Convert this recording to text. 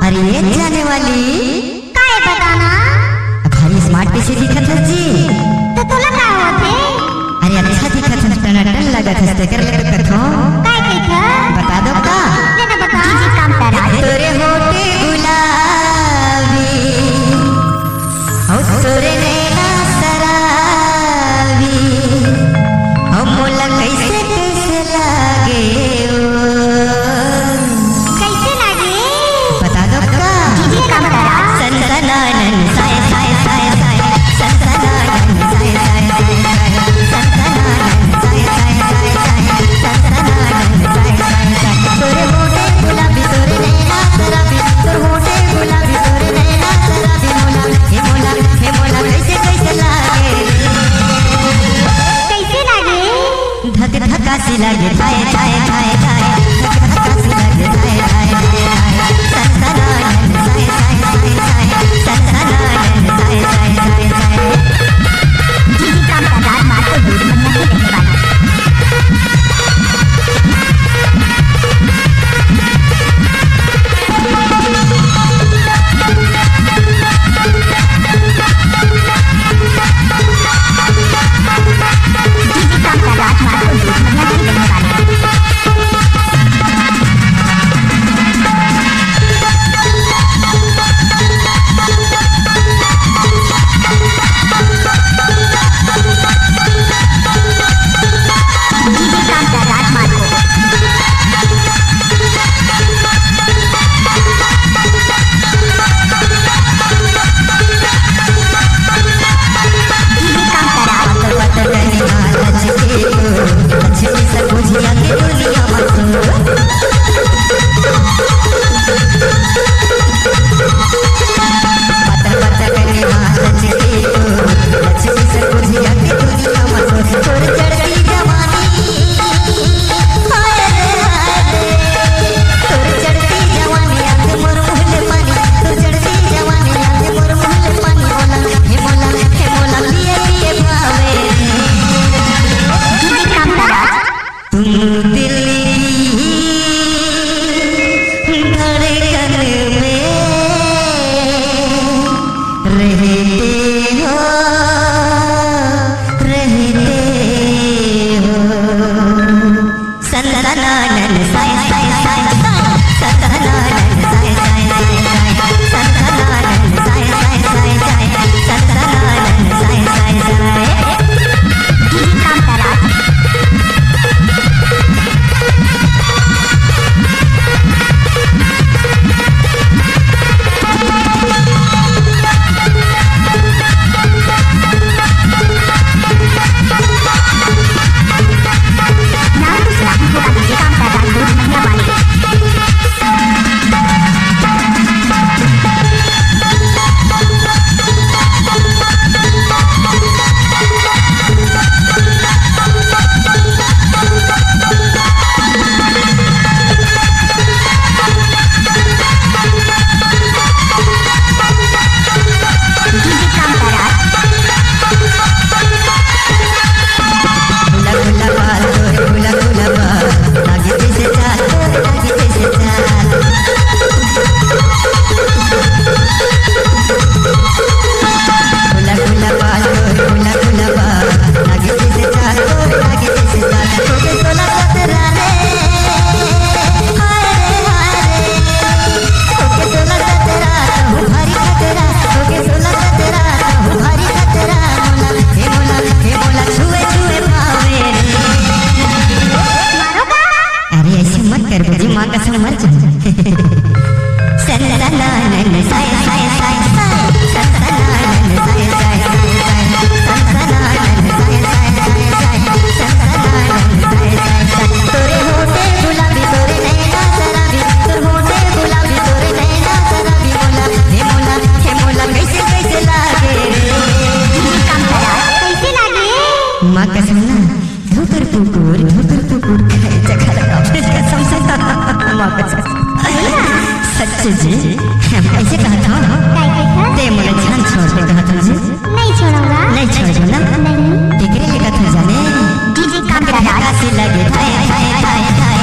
अरे जाने वाली काय बताना भारी स्मार्ट पीसी दिखत है जी। तो तोला का होते अरे अच्छा दिखत है, टनाटन लगत है, स्टिकर लगत हो। काय कहित बता दो का लेना बता जी काम तारा तोरे होठे गुलाबी औ तोरे नैना सराबी औ मोला कैसे कैसे लागे कैसे लागे बता दो का जी काम तारा सनसनानन साय साय साय साय सनसनानन साय साय साय साय सनसनानन साय साय साय साय सनसनानन साय साय साय तोरे होठे गुलाबी तोरे नैना सराबी तोरे होठे गुलाबी तोरे नैना सराबी मोला हे मोला कैसे कैसे लागे कैसे लागे धक धका सी लागे थाय थाय थाय थाय धक धका सी लागे थाय थाय थाय थाय सनसनानन साय साय साय साय सनसनानन साय साय साय साय जी काम तारा मार को दूध बनना ही रहने वाला माँ कसम ना धोकर पुकुर जगह ऑफिस कसम से माँ कसम सच जी हम ऐसे कहा था ते मुझे जान छोड़ दे कहा था जी नहीं छोड़ूंगा नहीं छोड़ो ना नहीं टिकरे लेकर जाने जी काम करा लगे थाए थाए थाए